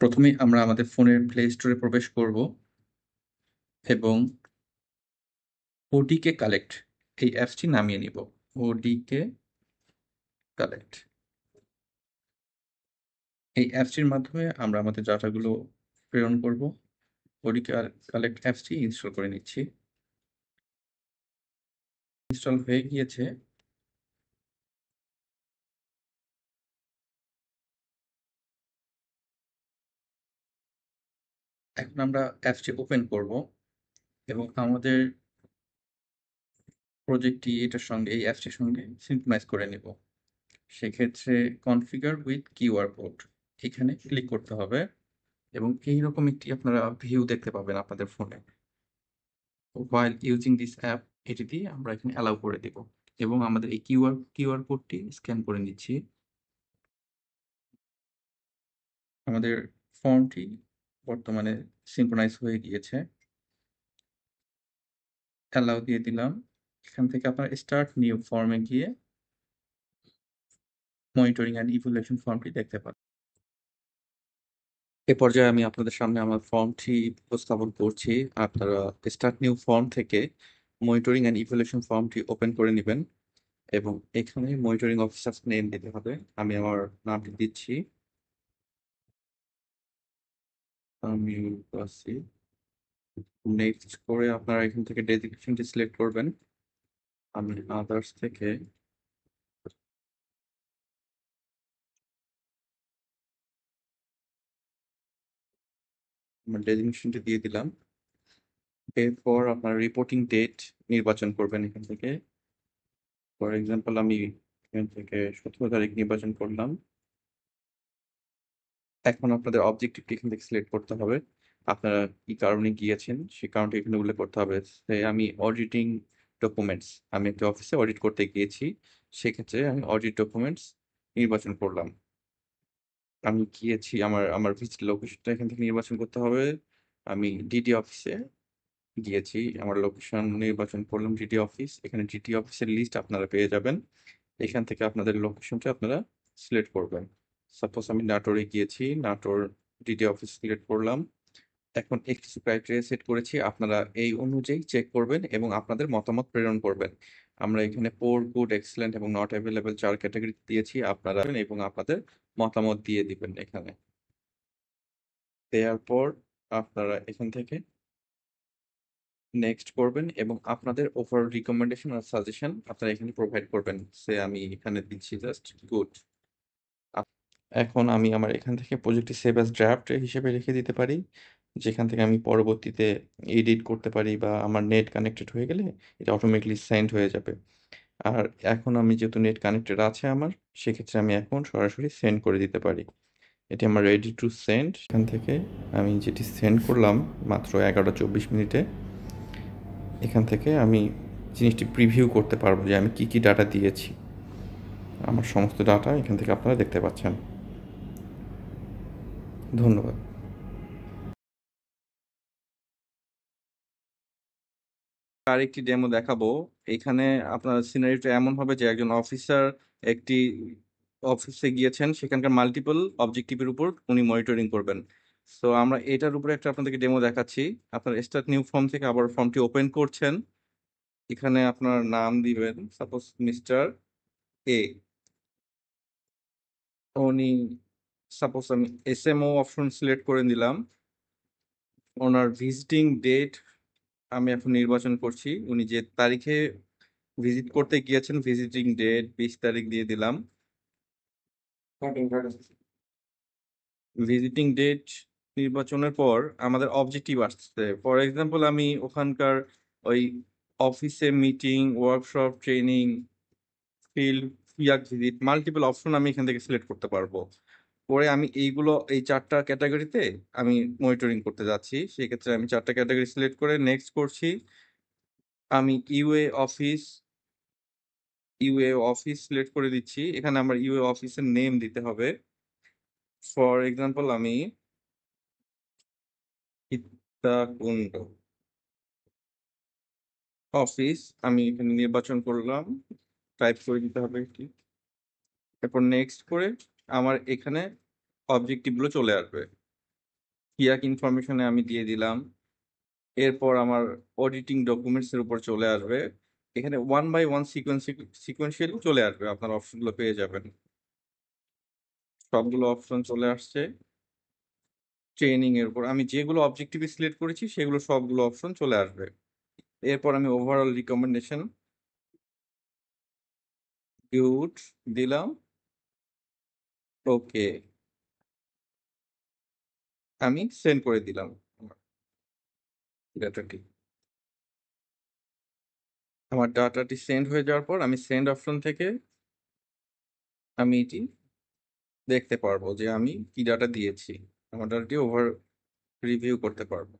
প্রথমে আমরা আমাদের ফোনের প্লে স্টোরে প্রবেশ করব এবং ওডিকে কালেক্ট এই অ্যাপসটি নামিয়ে নিব। ওডিকে কালেক্ট এই অ্যাপসটির মাধ্যমে আমরা আমাদের ডাটাগুলো প্রেরণ করব। ওডিকে কালেক্ট অ্যাপসটি ইনস্টল করে নিচ্ছি। ইনস্টল হয়ে গিয়েছে। এখন আমরা অ্যাপসটি ওপেন করব এবং আমাদের প্রজেক্টটি এটার সঙ্গে এই অ্যাপসটির সঙ্গে সিনক্রোনাইজ করে নেব। সেক্ষেত্রে কনফিগার উইথ কিউআর কোড এখানে ক্লিক করতে হবে এবং এইরকম একটি আপনারা ভিউ দেখতে পাবেন আপনাদের ফোনে। while using this app এটি দিয়ে আমরা এখানে অ্যালাউ করে দেব এবং আমাদের এই কিউআর কোডটি স্ক্যান করে নিচ্ছি। আমাদের ফর্মটি বর্তমানে সিনক্রোনাইজ হয়ে গিয়েছে। অ্যালাউ দিয়ে দিলাম। এখান থেকে আপনার স্টার্ট নিউ ফর্মে গিয়ে মনিটরিং অ্যান্ড ইভ্যালুয়েশন ফর্মটি দেখতে পাবেন। এ পর্যায়ে আমি আপনাদের সামনে আমার ফর্মটি উপস্থাপন করছি। আপনারা স্টার্ট নিউ ফর্ম থেকে মনিটরিং অ্যান্ড ইভ্যালুয়েশন ফর্মটি ওপেন করে নেবেন এবং এখানে মনিটরিং অফিসার নেম দিতে হবে। আমি আমার নামটি দিচ্ছি, আমি আছি। নেক্সট করে আপনারা এখান থেকে ডেজিগনেশনটি সিলেক্ট করবেন। আমি আদার্স থেকে আমার ডেজিগনেশনটি দিয়ে দিলাম। এরপর আপনার রিপোর্টিং ডেট নির্বাচন করবেন এখান থেকে। ফর এক্সাম্পল আমি এখান থেকে 17 তারিখ নির্বাচন করলাম। এখন আপনাদের অবজেক্টিভটি এখান থেকে সিলেক্ট করতে হবে। আপনারা কি কারণে গিয়েছেন সেই কারণটি এখানে উল্লেখ করতে হবে। আমি অডিটিং ডকুমেন্টস, আমি একটা অফিসে অডিট করতে গিয়েছি, সেক্ষেত্রে আমি অডিট ডকুমেন্টস নির্বাচন করলাম। আমি গিয়েছি আমার আমার ভিজিট লোকেশনটা এখান থেকে নির্বাচন করতে হবে। আমি ডিডি অফিসে গিয়েছি, আমার লোকেশন নির্বাচন করলাম ডিডি অফিস। এখানে ডিডি অফিসের লিস্ট আপনারা পেয়ে যাবেন। এখান থেকে আপনাদের লোকেশনটা আপনারা সিলেক্ট করবেন। সাপোজ আমি নাটোরে গিয়েছি, নাটোর ডিডি অফিস সিলেক্ট করলাম। এখন কিছু ক্রাইটেরিয়া সেট করেছি, আপনারা এই অনুযায়ী চেক করবেন এবং আপনাদের মতামত প্রেরণ করবেন। আমরা এখানে পোর, গুড, এক্সেলেন্ট এবং নট অ্যাভেলেবল 4 ক্যাটাগরি দিয়েছি আপনারা, এবং আপনাদের মতামত দিয়ে দিবেন। এখানে দেওয়ার পর আপনারা এখান থেকে নেক্সট করবেন এবং আপনাদের ওভারঅল রিকমেন্ডেশন আর সাজেশন আপনারা এখানে প্রোভাইড করবেন। আমি এখানে দিচ্ছি জাস্ট গুড। এখন আমি আমার এখান থেকে প্রজেক্টটি সেভ অ্যাজ ড্রাফট হিসেবে রেখে দিতে পারি, যেখান থেকে আমি পরবর্তীতে এডিট করতে পারি, বা আমার নেট কানেক্টেড হয়ে গেলে এটা অটোমেটিকলি সেন্ড হয়ে যাবে। আর এখন আমি যেহেতু নেট কানেক্টেড আছে আমার, সেক্ষেত্রে আমি এখন সরাসরি সেন্ড করে দিতে পারি। এটি আমার রেডি টু সেন্ড। এখান থেকে আমি যেটি সেন্ড করলাম মাত্র 11:24 এখান থেকে আমি জিনিসটি প্রিভিউ করতে পারবো যে আমি কি কি ডাটা দিয়েছি। আমার সমস্ত ডাটা এখান থেকে আপনারা দেখতে পাচ্ছেন। ধন্যবাদ। আরেকটি ডেমো দেখাবো। এখানে আপনার সিনারিটা এমন হবে যে একজন অফিসার একটি অফিসে গিয়েছেন, সেখানকার মাল্টিপল অবজেক্টিভের উপর উনি মনিটরিং করবেন। সো আমরা এটার উপরে একটা আপনাদেরকে ডেমো দেখাচ্ছি। আপনার স্টার্ট নিউ ফর্ম থেকে আবার ফর্মটি ওপেন করছেন। এখানে আপনার নাম দিবেন, সাপোজ মিস্টার এ। উনি সাপোজ আমি এসএমও অপশন সিলেক্ট করে দিলাম। ওনার ভিজিটিং ডেট আমি এখন নির্বাচন করছি, উনি যে তারিখে ভিজিট করতে গিয়েছেন ভিজিটিং ডেট 20 তারিখ দিয়ে দিলাম। ভিজিটিং ডেট নির্বাচনের পর আমাদের অবজেক্টিভ আসছে। ফর এক্সাম্পল আমি ওখানকার ওই অফিসে meeting, workshop, training, field, field visit, multiple option আমি এখান থেকে সিলেক্ট করতে পারবো। পরে আমি এইগুলো এই 4টা ক্যাটাগরিতে আমি মনিটরিং করতে যাচ্ছি। সেক্ষেত্রে আমি 4টা ক্যাটাগরি সিলেক্ট করে নেক্সট করছি। আমি ইউএ অফিস সিলেক্ট করে দিচ্ছি। এখানে আমার ইউএ অফিসের নেম দিতে হবে। ফর এক্সাম্পল আমি সীতাকুণ্ড অফিস আমি এখানে নির্বাচন করলাম, টাইপ করে দিতে হবে এটি। এরপর নেক্সট করে আমার এখানে অবজেক্টিভ গুলো চলে আসবে। কিয়াক ইনফরমেশনে আমি দিয়ে দিলাম। এরপর আমার অডিটিং ডকুমেন্টস এর উপর চলে আসবে। এখানে ওয়ান বাই ওয়ান সিকোয়েন্সিয়ালি চলে আসবে, আপনার অপশনগুলো পেয়ে যাবেন। সবগুলো অপশন চলে আসছে। ট্রেনিং এর উপর আমি যেগুলো অবজেক্টিভ সিলেক্ট করেছি সেগুলো সবগুলো অপশন চলে আসবে। এরপর আমি ওভারঅল রিকমেন্ডেশন গুড দিলাম। ওকে, আমি সেন্ড করে দিলাম আমার ডাটাটি। আমার ডাটাটি সেন্ড হয়ে যাওয়ার পর আমি সেন্ড অপশন থেকে আমি এটি দেখতে পারবো যে আমি কি ডাটা দিয়েছি। আমার ডাটাটি ওভার রিভিউ করতে পারবো।